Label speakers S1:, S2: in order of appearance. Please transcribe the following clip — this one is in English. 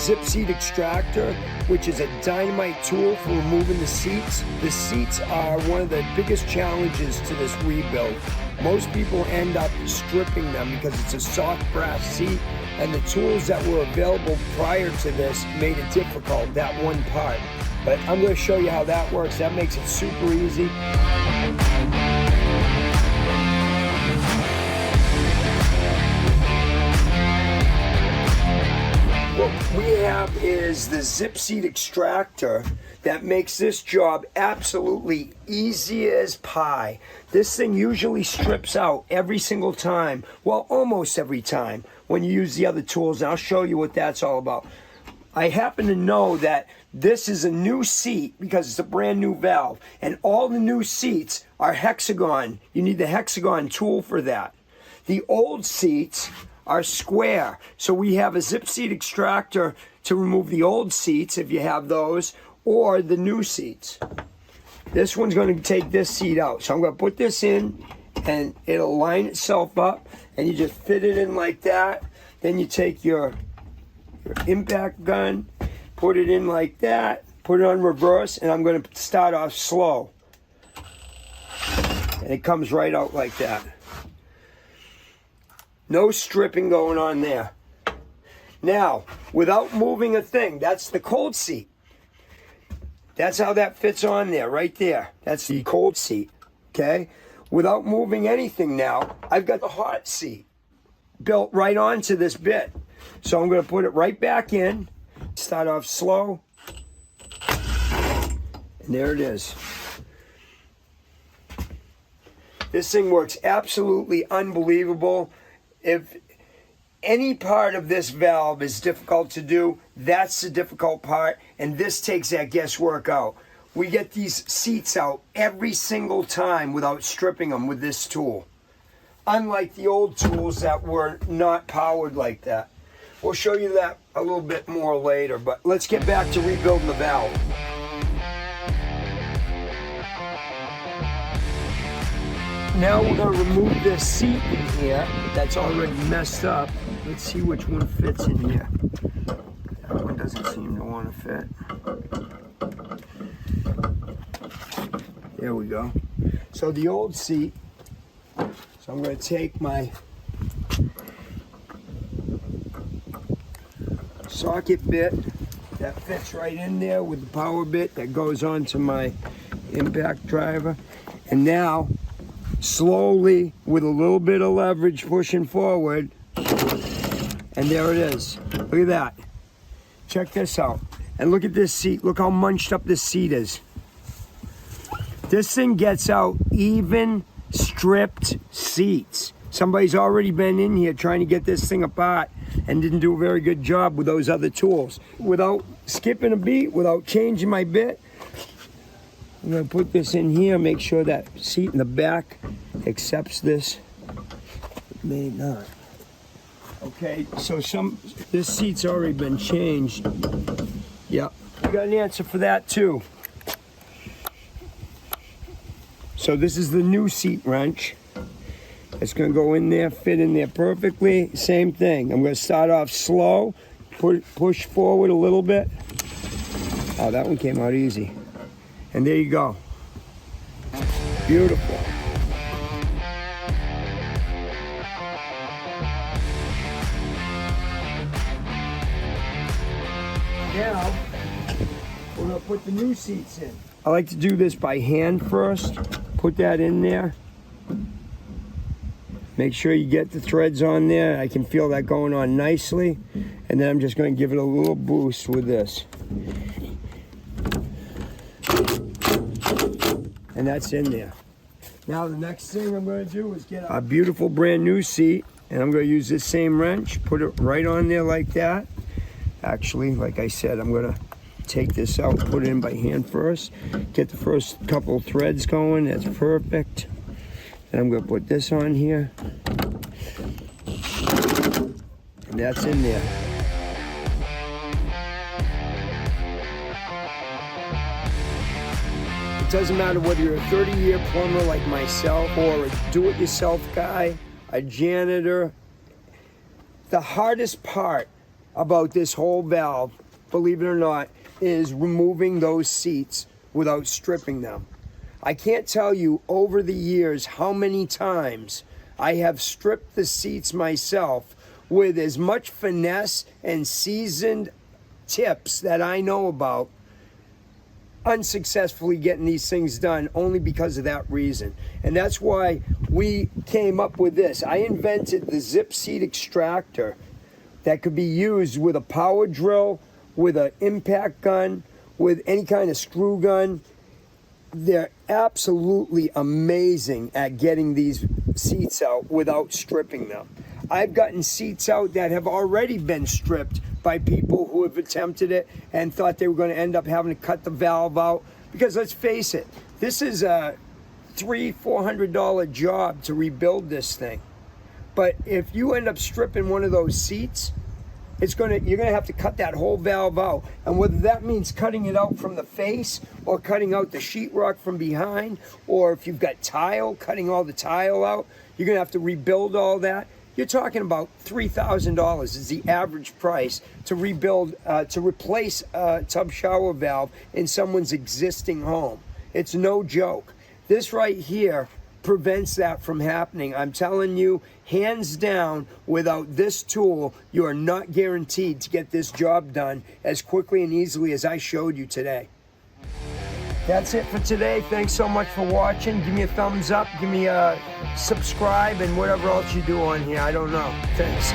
S1: Zip Seat Extractor, which is a dynamite tool for removing the seats. The seats are one of the biggest challenges to this rebuild. Most people end up stripping them because it's a soft brass seat, and the tools that were available prior to this made it difficult, that one part. But I'm going to show you how that works. That makes it super easy. What we have is the Zip Seat Extractor that makes this job absolutely easy as pie. This thing usually strips out every single time, well, almost every time when you use the other tools, and I'll show you what that's all about. I happen to know that this is a new seat because it's a brand new valve, and all the new seats are hexagon. You need the hexagon tool for that. The old seats are square. So we have a Zip Seat Extractor to remove the old seats if you have those, or the new seats. This one's going to take this seat out. So I'm going to put this in and it'll line itself up, and you just fit it in like that. Then you take your impact gun, put it in like that, put it on reverse, and I'm going to start off slow. And it comes right out like that. No stripping going on there. Now, without moving a thing, that's the cold seat. That's how that fits on there, right there. That's the cold seat, okay? Without moving anything now, I've got the hot seat built right onto this bit. So I'm going to put it right back in, start off slow, and there it is. This thing works absolutely unbelievable. If any part of this valve is difficult to do, that's the difficult part, and this takes that guesswork out. We get these seats out every single time without stripping them with this tool. Unlike the old tools that were not powered like that. We'll show you that a little bit more later, but let's get back to rebuilding the valve. Now we're going to remove this seat in here that's already messed up. Let's see which one fits in here. That one doesn't seem to want to fit. There we go. So the old seat, so I'm going to take my socket bit that fits right in there with the power bit that goes onto my impact driver, and now slowly, with a little bit of leverage, pushing forward, and there it is. Look at that. Check this out. And look at this seat. Look how munched up this seat is. This thing gets out even stripped seats. Somebody's already been in here trying to get this thing apart and didn't do a very good job with those other tools. Without skipping a beat, without changing my bit, I'm going to put this in here, make sure that seat in the back accepts this. It may not. Okay, so this seat's already been changed. Yep, we got an answer for that too. So this is the new seat wrench. It's going to go in there, fit in there perfectly. Same thing. I'm going to start off slow, push forward a little bit. Oh, that one came out easy. And there you go. Beautiful. Now, we're going to put the new seats in. I like to do this by hand first. Put that in there. Make sure you get the threads on there. I can feel that going on nicely. And then I'm just going to give it a little boost with this. And that's in there. Now the next thing I'm going to do is get a beautiful brand new seat, and I'm going to use this same wrench, put it right on there like that. Actually, like I said, I'm going to take this out, put it in by hand first, get the first couple threads going. That's perfect. Then I'm going to put this on here, and that's in there. It doesn't matter whether you're a 30-year plumber like myself or a do-it-yourself guy, a janitor. The hardest part about this whole valve, believe it or not, is removing those seats without stripping them. I can't tell you over the years how many times I have stripped the seats myself with as much finesse and seasoned tips that I know about, unsuccessfully getting these things done only because of that reason. And that's why we came up with this. I invented the Zip Seat Extractor that could be used with a power drill, with an impact gun, with any kind of screw gun. They're absolutely amazing at getting these seats out without stripping them. I've gotten seats out that have already been stripped by people who have attempted it and thought they were going to end up having to cut the valve out. Because let's face it, this is a $300-400 job to rebuild this thing. But if you end up stripping one of those seats, you're gonna have to cut that whole valve out. And whether that means cutting it out from the face or cutting out the sheetrock from behind, or if you've got tile, cutting all the tile out, you're gonna have to rebuild all that. You're talking about $3,000 is the average price to rebuild, to replace a tub shower valve in someone's existing home. It's no joke. This right here prevents that from happening. I'm telling you, hands down, without this tool, you are not guaranteed to get this job done as quickly and easily as I showed you today. That's it for today. Thanks so much for watching. Give me a thumbs up, give me a subscribe, and whatever else you do on here. I don't know. Thanks.